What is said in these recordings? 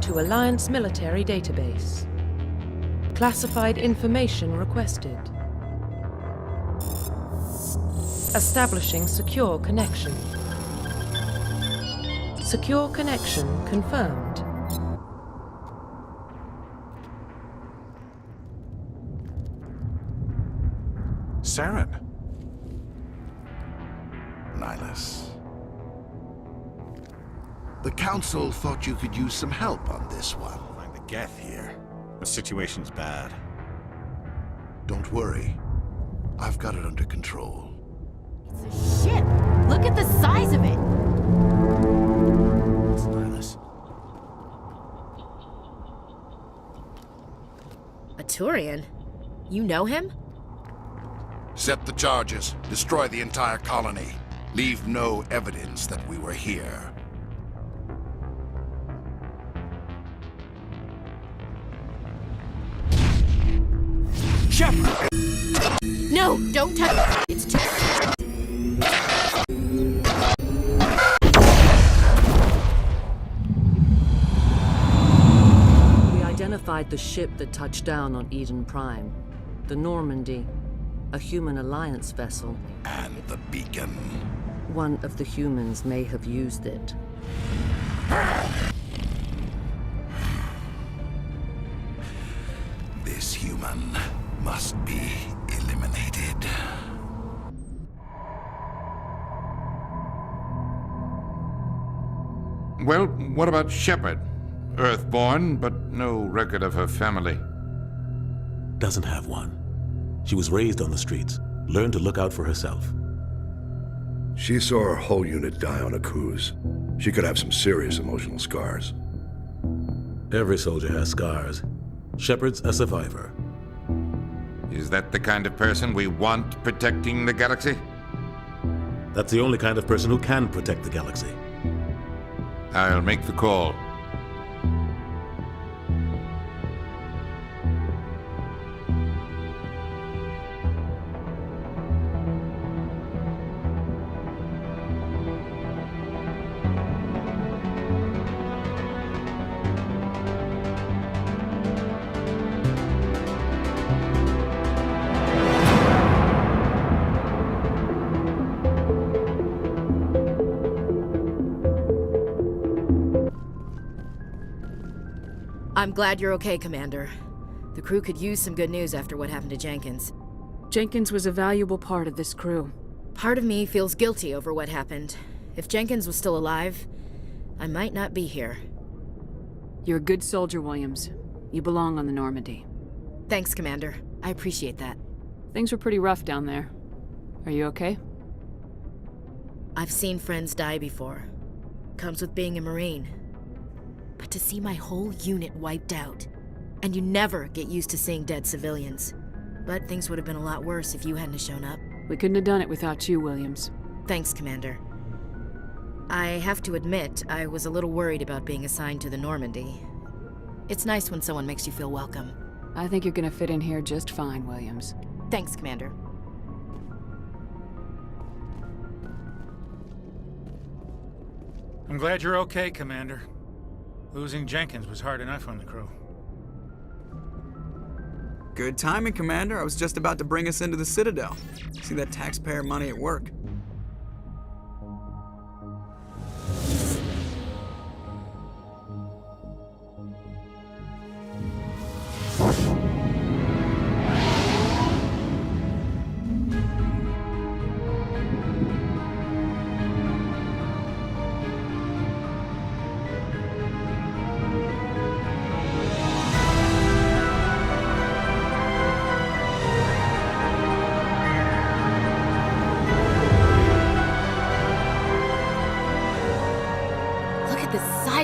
Connection to Alliance Military Database. Classified information requested. Establishing secure connection. Secure connection confirmed. Saren. Nihilus. The Council thought you could use some help on this one. Find the Geth here. The situation's bad. Don't worry. I've got it under control. It's a ship! Look at the size of it! It's Nihilus. A Turian? You know him? Set the charges. Destroy the entire colony. Leave no evidence that we were here. Shepard! No! Don't touch it! It's too... We identified the ship that touched down on Eden Prime. The Normandy. A human alliance vessel. And the beacon. One of the humans may have used it. This human must be eliminated. Well, what about Shepard? Earthborn, but no record of her family. Doesn't have one. She was raised on the streets, learned to look out for herself. She saw her whole unit die on a cruise. She could have some serious emotional scars. Every soldier has scars. Shepard's a survivor. Is that the kind of person we want protecting the galaxy? That's the only kind of person who can protect the galaxy. I'll make the call. I'm glad you're okay, Commander. The crew could use some good news after what happened to Jenkins. Jenkins was a valuable part of this crew. Part of me feels guilty over what happened. If Jenkins was still alive, I might not be here. You're a good soldier, Williams. You belong on the Normandy. Thanks, Commander. I appreciate that. Things were pretty rough down there. Are you okay? I've seen friends die before. Comes with being a Marine. But to see my whole unit wiped out, and you never get used to seeing dead civilians. But things would have been a lot worse if you hadn't shown up. We couldn't have done it without you, Williams. Thanks, Commander. I have to admit, I was a little worried about being assigned to the Normandy. It's nice when someone makes you feel welcome. I think you're gonna fit in here just fine, Williams. Thanks, Commander. I'm glad you're okay, Commander. Losing Jenkins was hard enough on the crew. Good timing, Commander. I was just about to bring us into the Citadel. See that taxpayer money at work.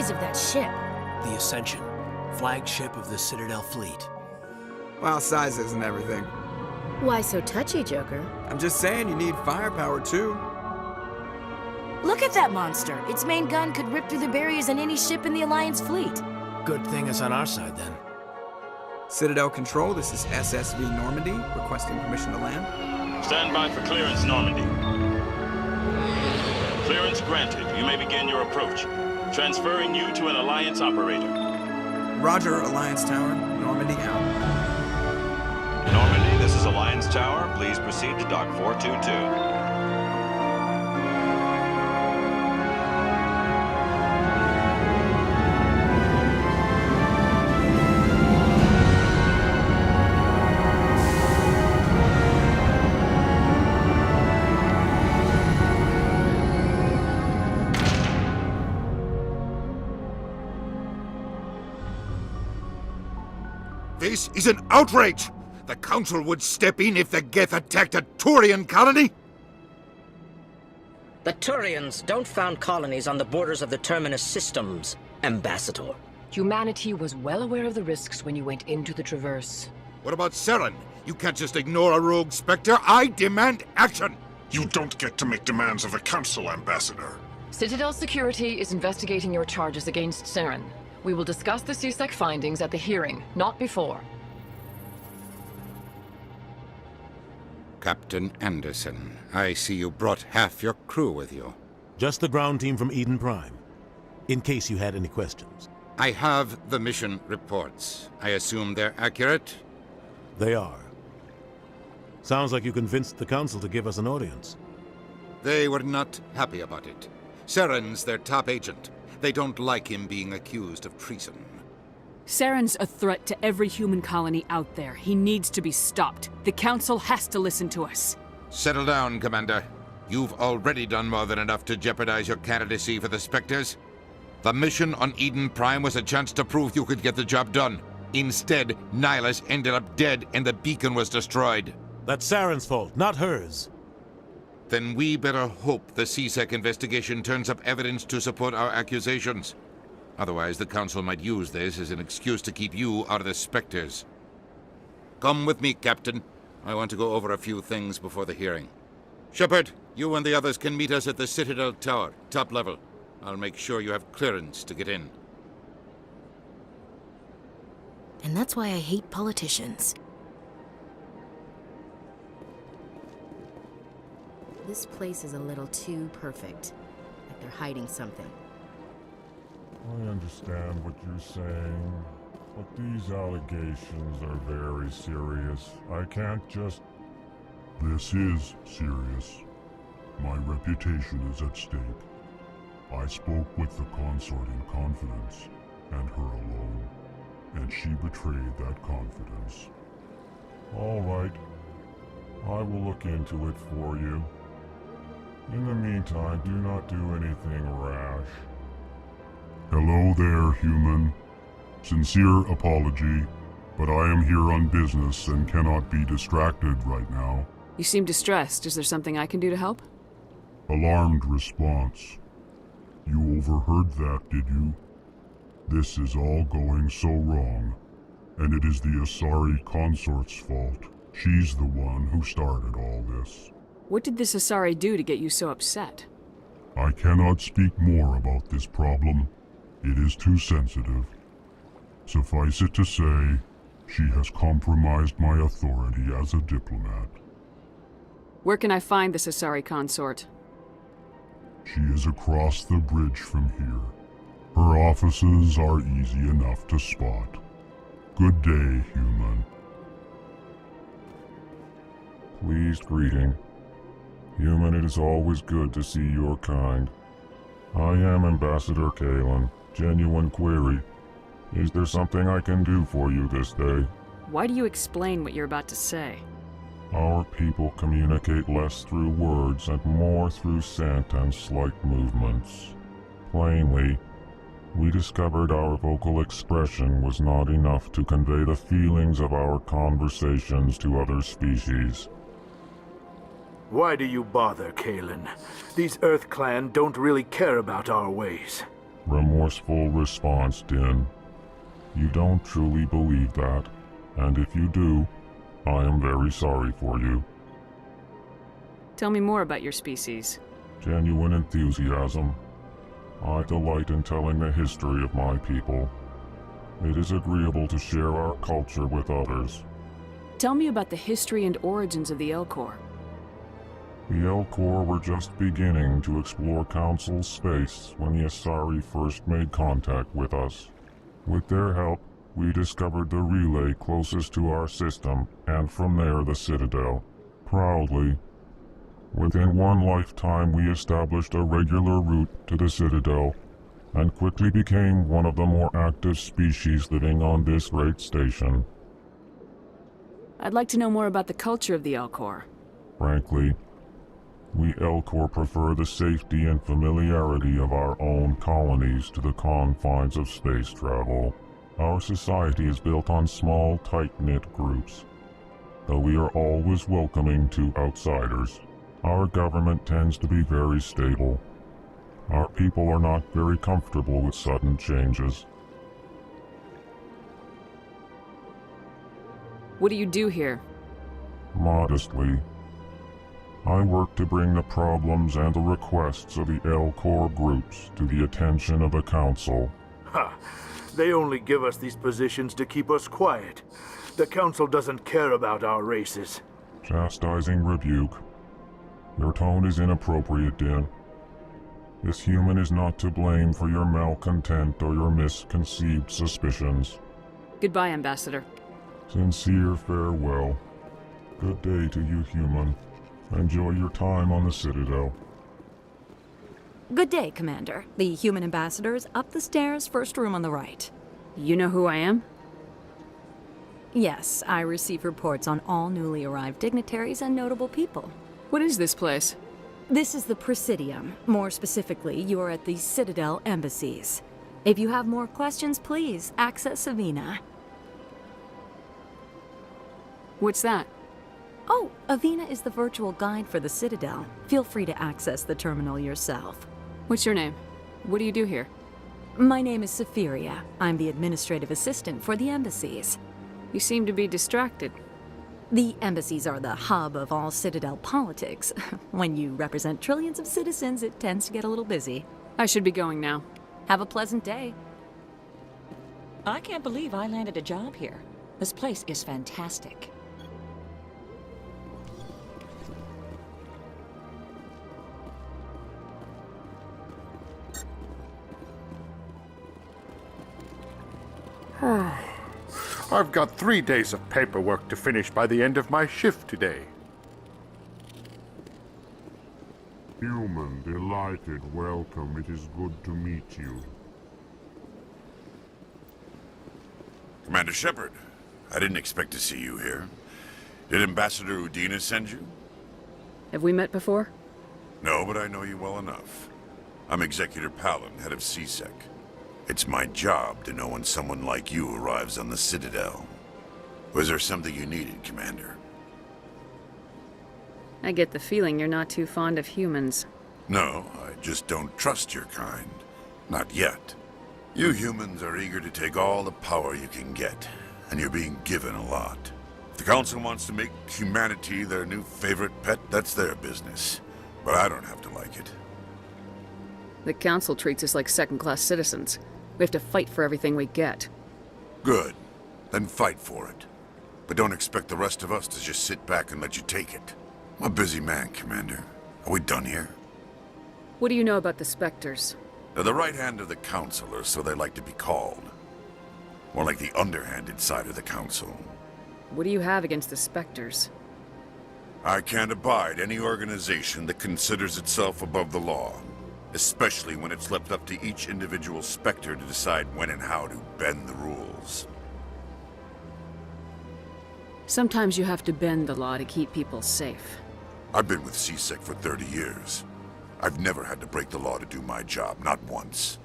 Of that ship. The Ascension, flagship of the Citadel fleet. Well, size isn't everything. Why so touchy, Joker? I'm just saying you need firepower, too. Look at that monster. Its main gun could rip through the barriers in any ship in the Alliance fleet. Good thing it's on our side, then. Citadel Control, this is SSV Normandy, requesting permission to land. Stand by for clearance, Normandy. Clearance granted. You may begin your approach. Transferring you to an Alliance operator. Roger, Alliance Tower. Normandy out. Normandy, this is Alliance Tower. Please proceed to Dock 422. This is an outrage! The Council would step in if the Geth attacked a Turian colony? The Turians don't found colonies on the borders of the Terminus systems, Ambassador. Humanity was well aware of the risks when you went into the Traverse. What about Saren? You can't just ignore a rogue Spectre. I demand action! You don't get to make demands of the Council, Ambassador. Citadel Security is investigating your charges against Saren. We will discuss the CSEC findings at the hearing, not before. Captain Anderson, I see you brought half your crew with you. Just the ground team from Eden Prime, in case you had any questions. I have the mission reports. I assume they're accurate? They are. Sounds like you convinced the Council to give us an audience. They were not happy about it. Saren's their top agent. They don't like him being accused of treason. Saren's a threat to every human colony out there. He needs to be stopped. The Council has to listen to us. Settle down, Commander. You've already done more than enough to jeopardize your candidacy for the Spectres. The mission on Eden Prime was a chance to prove you could get the job done. Instead, Nihilus ended up dead and the beacon was destroyed. That's Saren's fault, not hers. Then we better hope the CSEC investigation turns up evidence to support our accusations. Otherwise, the Council might use this as an excuse to keep you out of the Spectres. Come with me, Captain. I want to go over a few things before the hearing. Shepard, you and the others can meet us at the Citadel Tower, top level. I'll make sure you have clearance to get in. And that's why I hate politicians. This place is a little too perfect. Like they're hiding something. I understand what you're saying, but these allegations are very serious. I can't just... This is serious. My reputation is at stake. I spoke with the Consort in confidence, and her alone, and she betrayed that confidence. All right. I will look into it for you. In the meantime, do not do anything rash. Hello there, human. Sincere apology, but I am here on business and cannot be distracted right now. You seem distressed. Is there something I can do to help? Alarmed response. You overheard that, did you? This is all going so wrong, and it is the Asari Consort's fault. She's the one who started all this. What did this Asari do to get you so upset? I cannot speak more about this problem. It is too sensitive. Suffice it to say, she has compromised my authority as a diplomat. Where can I find this Asari Consort? She is across the bridge from here. Her offices are easy enough to spot. Good day, human. Pleased greeting. Human, it is always good to see your kind. I am Ambassador Pallin. Genuine query. Is there something I can do for you this day? Why do you explain what you're about to say? Our people communicate less through words and more through scent and slight movements. Plainly, we discovered our vocal expression was not enough to convey the feelings of our conversations to other species. Why do you bother, Pallin? These Earth Clan don't really care about our ways. Remorseful response, Din. You don't truly believe that, and if you do, I am very sorry for you. Tell me more about your species. Genuine enthusiasm. I delight in telling the history of my people. It is agreeable to share our culture with others. Tell me about the history and origins of the Elcor. The Elcor were just beginning to explore Council space when the Asari first made contact with us. With their help, we discovered the relay closest to our system, and from there the Citadel. Proudly, within one lifetime we established a regular route to the Citadel, and quickly became one of the more active species living on this great station. I'd like to know more about the culture of the Elcor. Frankly, we Elcor prefer the safety and familiarity of our own colonies to the confines of space travel. Our society is built on small, tight-knit groups, though we are always welcoming to outsiders. Our government tends to be very stable. Our people are not very comfortable with sudden changes. What do you do here? Modestly, I work to bring the problems and the requests of the Elcor groups to the attention of the Council. Ha! They only give us these positions to keep us quiet. The Council doesn't care about our races. Chastising rebuke. Your tone is inappropriate, Din. This human is not to blame for your malcontent or your misconceived suspicions. Goodbye, Ambassador. Sincere farewell. Good day to you, human. Enjoy your time on the Citadel. Good day, Commander. The human ambassador is up the stairs, first room on the right. You know who I am? Yes, I receive reports on all newly arrived dignitaries and notable people. What is this place? This is the Presidium. More specifically, you are at the Citadel embassies. If you have more questions, please access Avina. What's that? Oh, Avina is the virtual guide for the Citadel. Feel free to access the terminal yourself. What's your name? What do you do here? My name is Safiria. I'm the administrative assistant for the embassies. You seem to be distracted. The embassies are the hub of all Citadel politics. When you represent trillions of citizens, it tends to get a little busy. I should be going now. Have a pleasant day. I can't believe I landed a job here. This place is fantastic. I've got 3 days of paperwork to finish by the end of my shift today. Human, delighted, welcome. It is good to meet you. Commander Shepard, I didn't expect to see you here. Did Ambassador Udina send you? Have we met before? No, but I know you well enough. I'm Executor Pallin, head of CSEC. It's my job to know when someone like you arrives on the Citadel. Was there something you needed, Commander? I get the feeling you're not too fond of humans. No, I just don't trust your kind. Not yet. You humans are eager to take all the power you can get, and you're being given a lot. If the Council wants to make humanity their new favorite pet, that's their business. But I don't have to like it. The Council treats us like second-class citizens. We have to fight for everything we get. Good. Then fight for it. But don't expect the rest of us to just sit back and let you take it. I'm a busy man, Commander. Are we done here? What do you know about the Spectres? They're the right hand of the Council, or so they like to be called. More like the underhanded side of the Council. What do you have against the Spectres? I can't abide any organization that considers itself above the law. Especially when it's left up to each individual Spectre to decide when and how to bend the rules. Sometimes you have to bend the law to keep people safe. I've been with CSEC for 30 years. I've never had to break the law to do my job, not once.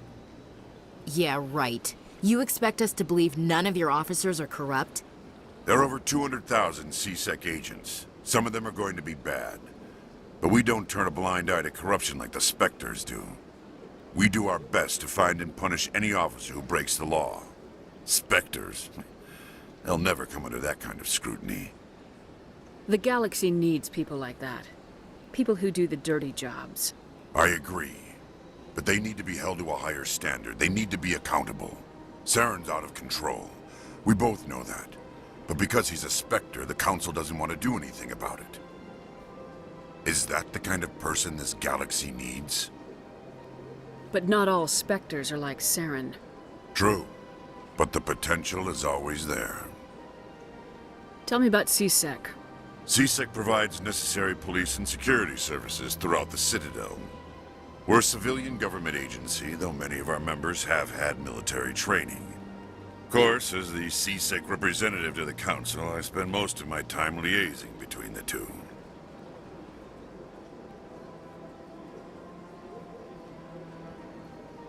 Yeah, right. You expect us to believe none of your officers are corrupt? There are over 200,000 CSEC agents. Some of them are going to be bad. But we don't turn a blind eye to corruption like the Spectres do. We do our best to find and punish any officer who breaks the law. Spectres? They'll never come under that kind of scrutiny. The galaxy needs people like that. People who do the dirty jobs. I agree. But they need to be held to a higher standard. They need to be accountable. Saren's out of control. We both know that. But because he's a Spectre, the Council doesn't want to do anything about it. Is that the kind of person this galaxy needs? But not all Spectres are like Saren. True. But the potential is always there. Tell me about CSEC. CSEC provides necessary police and security services throughout the Citadel. We're a civilian government agency, though many of our members have had military training. Of course, as the CSEC representative to the Council, I spend most of my time liaising between the two.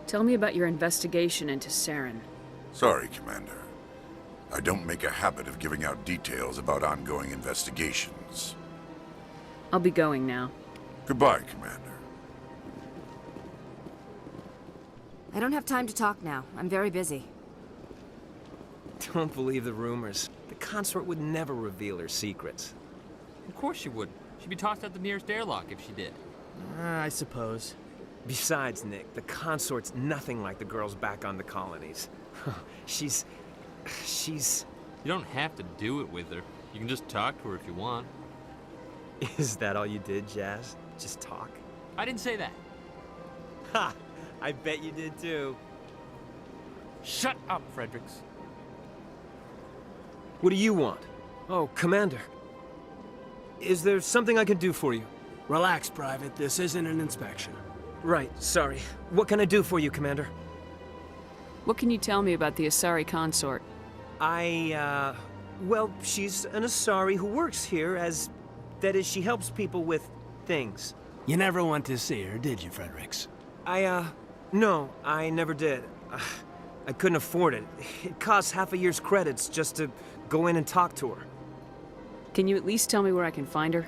Tell me about your investigation into Saren. Sorry, Commander. I don't make a habit of giving out details about ongoing investigations. I'll be going now. Goodbye, Commander. I don't have time to talk now. I'm very busy. Don't believe the rumors. The Consort would never reveal her secrets. Of course she would. She'd be tossed out the nearest airlock if she did. I suppose. Besides, Nick, the Consort's nothing like the girls back on the colonies. She's... You don't have to do it with her. You can just talk to her if you want. Is that all you did, Jazz? Just talk? I didn't say that. Ha! I bet you did too. Shut up, Fredericks. What do you want? Oh, Commander. Is there something I can do for you? Relax, Private. This isn't an inspection. Right, sorry. What can I do for you, Commander? What can you tell me about the Asari Consort? Well, she's an Asari who works here as... That is, she helps people with things. You never went to see her, did you, Fredericks? No, I never did. I couldn't afford it. It costs half a year's credits just to go in and talk to her. Can you at least tell me where I can find her?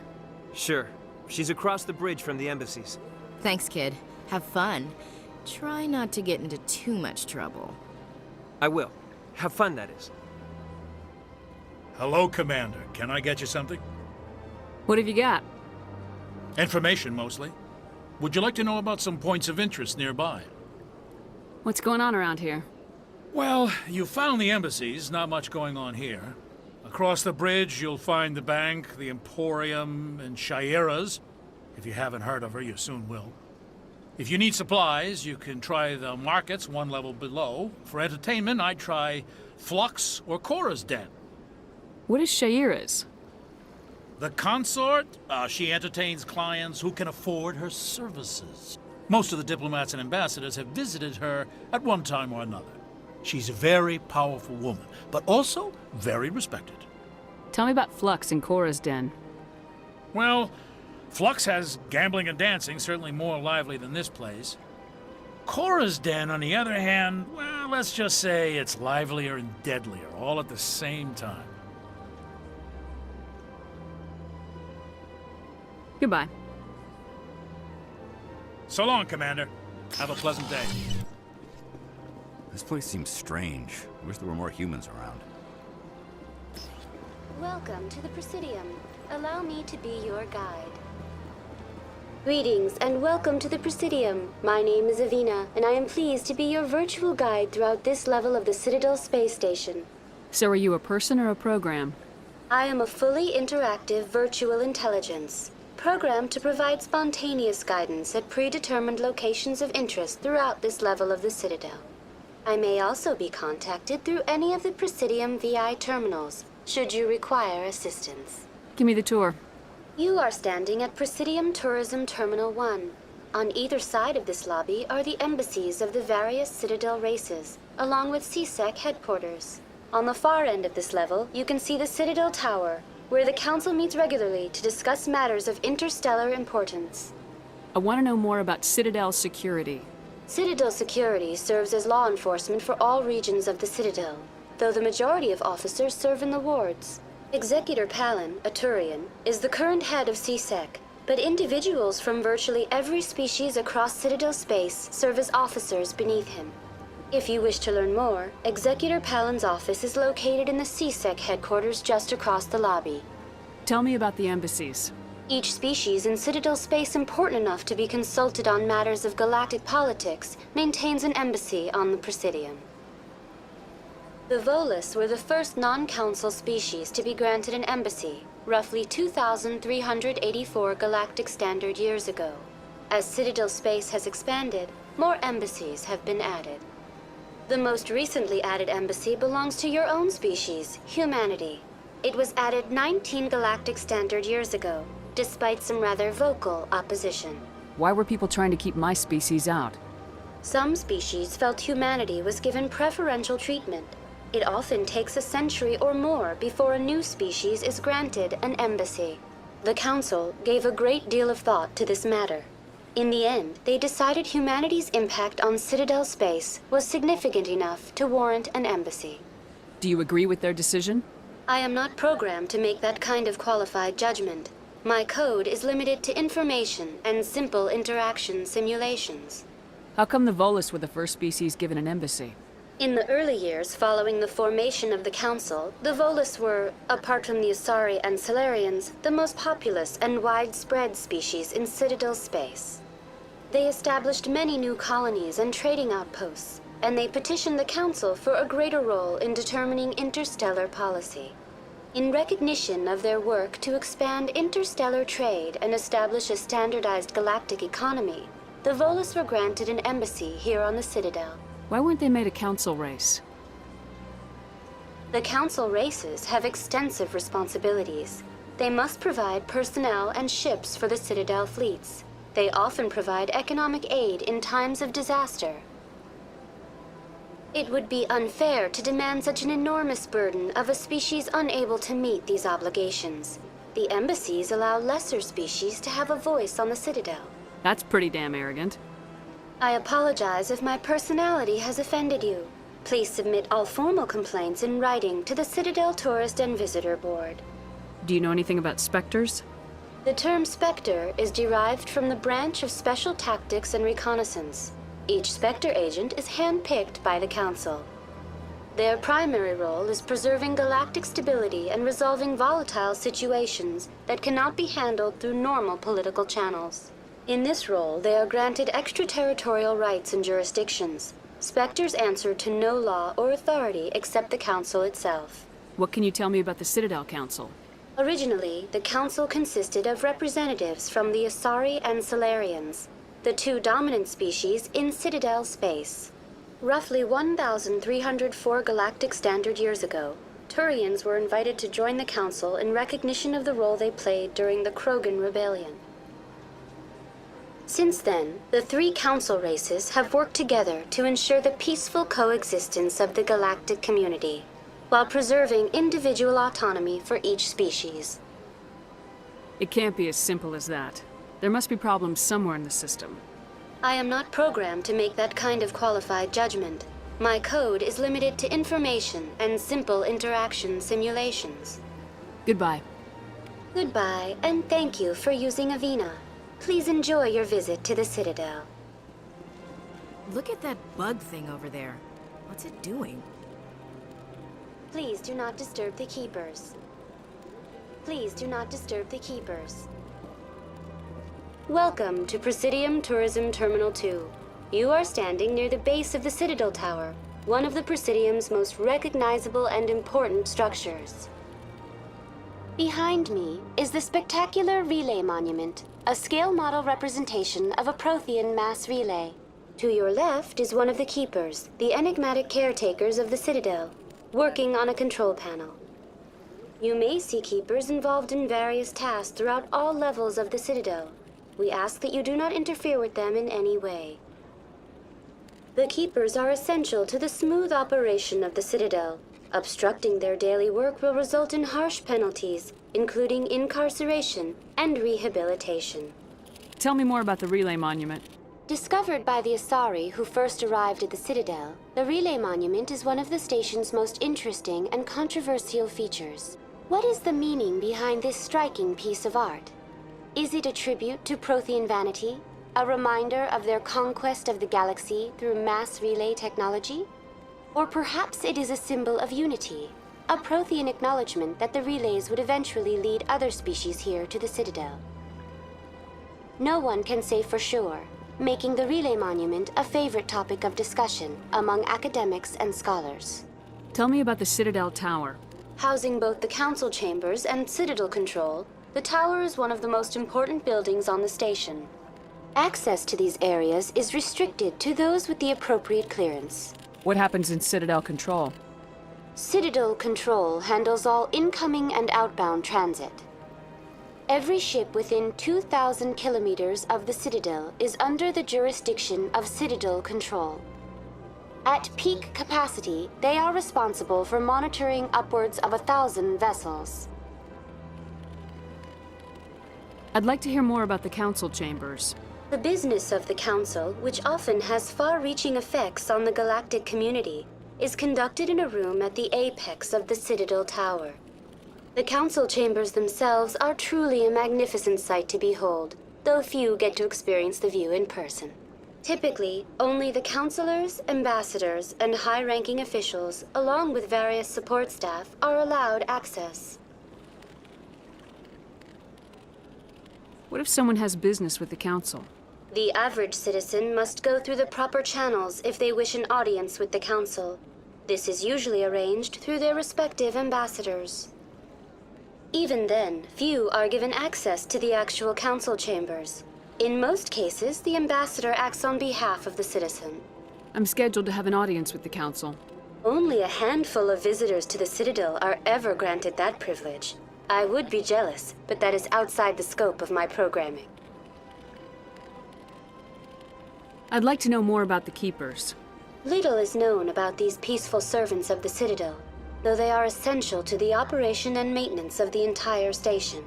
Sure. She's across the bridge from the embassies. Thanks, kid. Have fun. Try not to get into too much trouble. I will. Have fun, that is. Hello, Commander. Can I get you something? What have you got? Information, mostly. Would you like to know about some points of interest nearby? What's going on around here? Well, you found the embassies. Not much going on here. Across the bridge, you'll find the bank, the Emporium, and Shaira's. If you haven't heard of her, you soon will. If you need supplies, you can try the markets one level below. For entertainment, I'd try Flux or Cora's Den. What is Shaira's? The Consort, she entertains clients who can afford her services. Most of the diplomats and ambassadors have visited her at one time or another. She's a very powerful woman, but also very respected. Tell me about Flux and Cora's Den. Well, Flux has gambling and dancing, certainly more lively than this place. Cora's Den, on the other hand, well, let's just say it's livelier and deadlier, all at the same time. Goodbye. So long, Commander. Have a pleasant day. This place seems strange. I wish there were more humans around. Welcome to the Presidium. Allow me to be your guide. Greetings and welcome to the Presidium. My name is Avina, and I am pleased to be your virtual guide throughout this level of the Citadel space station. So are you a person or a program? I am a fully interactive virtual intelligence, programmed to provide spontaneous guidance at predetermined locations of interest throughout this level of the Citadel. I may also be contacted through any of the Presidium VI terminals, should you require assistance. Give me the tour. You are standing at Presidium Tourism Terminal 1. On either side of this lobby are the embassies of the various Citadel races, along with CSEC headquarters. On the far end of this level, you can see the Citadel Tower, where the Council meets regularly to discuss matters of interstellar importance. I want to know more about Citadel security. Citadel security serves as law enforcement for all regions of the Citadel, though the majority of officers serve in the wards. Executor Pallin, a Turian, is the current head of CSEC, but individuals from virtually every species across Citadel space serve as officers beneath him. If you wish to learn more, Executor Pallin's office is located in the CSEC headquarters just across the lobby. Tell me about the embassies. Each species in Citadel space important enough to be consulted on matters of galactic politics maintains an embassy on the Presidium. The Volus were the first non-council species to be granted an embassy, roughly 2,384 galactic standard years ago. As Citadel space has expanded, more embassies have been added. The most recently added embassy belongs to your own species, humanity. It was added 19 galactic standard years ago, despite some rather vocal opposition. Why were people trying to keep my species out? Some species felt humanity was given preferential treatment. It often takes a century or more before a new species is granted an embassy. The Council gave a great deal of thought to this matter. In the end, they decided humanity's impact on Citadel space was significant enough to warrant an embassy. Do you agree with their decision? I am not programmed to make that kind of qualified judgment. My code is limited to information and simple interaction simulations. How come the Volus were the first species given an embassy? In the early years following the formation of the Council, the Volus were, apart from the Asari and Salarians, the most populous and widespread species in Citadel space. They established many new colonies and trading outposts, and they petitioned the Council for a greater role in determining interstellar policy. In recognition of their work to expand interstellar trade and establish a standardized galactic economy, the Volus were granted an embassy here on the Citadel. Why weren't they made a council race? The Council races have extensive responsibilities. They must provide personnel and ships for the Citadel fleets. They often provide economic aid in times of disaster. It would be unfair to demand such an enormous burden of a species unable to meet these obligations. The embassies allow lesser species to have a voice on the Citadel. That's pretty damn arrogant. I apologize if my personality has offended you. Please submit all formal complaints in writing to the Citadel Tourist and Visitor Board. Do you know anything about specters? The term Spectre is derived from the branch of Special Tactics and Reconnaissance. Each Spectre agent is handpicked by the Council. Their primary role is preserving galactic stability and resolving volatile situations that cannot be handled through normal political channels. In this role, they are granted extraterritorial rights and jurisdictions. Spectres answer to no law or authority except the Council itself. What can you tell me about the Citadel Council? Originally, the Council consisted of representatives from the Asari and Salarians, the two dominant species in Citadel space. Roughly 1,304 galactic standard years ago, Turians were invited to join the Council in recognition of the role they played during the Krogan Rebellion. Since then, the three Council races have worked together to ensure the peaceful coexistence of the galactic community, while preserving individual autonomy for each species. It can't be as simple as that. There must be problems somewhere in the system. I am not programmed to make that kind of qualified judgment. My code is limited to information and simple interaction simulations. Goodbye. Goodbye, and thank you for using Avina. Please enjoy your visit to the Citadel. Look at that bug thing over there. What's it doing? Please do not disturb the Keepers. Please do not disturb the Keepers. Welcome to Presidium Tourism Terminal 2. You are standing near the base of the Citadel Tower, one of the Presidium's most recognizable and important structures. Behind me is the spectacular Relay Monument, a scale model representation of a Prothean mass relay. To your left is one of the Keepers, the enigmatic caretakers of the Citadel, working on a control panel. You may see Keepers involved in various tasks throughout all levels of the Citadel. We ask that you do not interfere with them in any way. The Keepers are essential to the smooth operation of the Citadel. Obstructing their daily work will result in harsh penalties, including incarceration and rehabilitation. Tell me more about the Relay Monument. Discovered by the Asari who first arrived at the Citadel, the Relay Monument is one of the station's most interesting and controversial features. What is the meaning behind this striking piece of art? Is it a tribute to Prothean vanity? A reminder of their conquest of the galaxy through mass relay technology? Or perhaps it is a symbol of unity, a Prothean acknowledgement that the relays would eventually lead other species here to the Citadel. No one can say for sure, making the Relay Monument a favorite topic of discussion among academics and scholars. Tell me about the Citadel Tower. Housing both the Council chambers and Citadel control, the tower is one of the most important buildings on the station. Access to these areas is restricted to those with the appropriate clearance. What happens in Citadel Control? Citadel Control handles all incoming and outbound transit. Every ship within 2,000 kilometers of the Citadel is under the jurisdiction of Citadel Control. At peak capacity, they are responsible for monitoring upwards of 1,000 vessels. I'd like to hear more about the Council Chambers. The business of the Council, which often has far-reaching effects on the galactic community, is conducted in a room at the apex of the Citadel Tower. The Council Chambers themselves are truly a magnificent sight to behold, though few get to experience the view in person. Typically, only the councilors, ambassadors, and high-ranking officials, along with various support staff, are allowed access. What if someone has business with the Council? The average citizen must go through the proper channels if they wish an audience with the Council. This is usually arranged through their respective ambassadors. Even then, few are given access to the actual Council chambers. In most cases, the ambassador acts on behalf of the citizen. I'm scheduled to have an audience with the Council. Only a handful of visitors to the Citadel are ever granted that privilege. I would be jealous, but that is outside the scope of my programming. I'd like to know more about the Keepers. Little is known about these peaceful servants of the Citadel, though they are essential to the operation and maintenance of the entire station.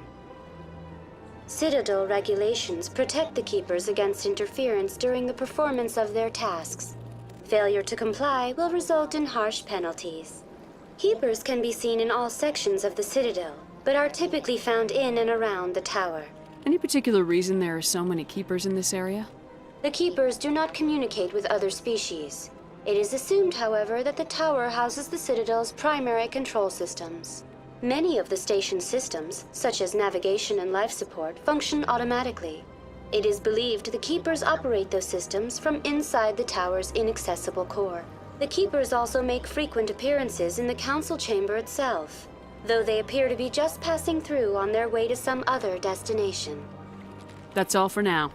Citadel regulations protect the Keepers against interference during the performance of their tasks. Failure to comply will result in harsh penalties. Keepers can be seen in all sections of the Citadel, but are typically found in and around the tower. Any particular reason there are so many Keepers in this area? The Keepers do not communicate with other species. It is assumed, however, that the tower houses the Citadel's primary control systems. Many of the station's systems, such as navigation and life support, function automatically. It is believed the Keepers operate those systems from inside the tower's inaccessible core. The Keepers also make frequent appearances in the Council chamber itself, though they appear to be just passing through on their way to some other destination. That's all for now.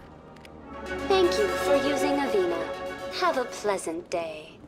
Thank you for using Avina. Have a pleasant day.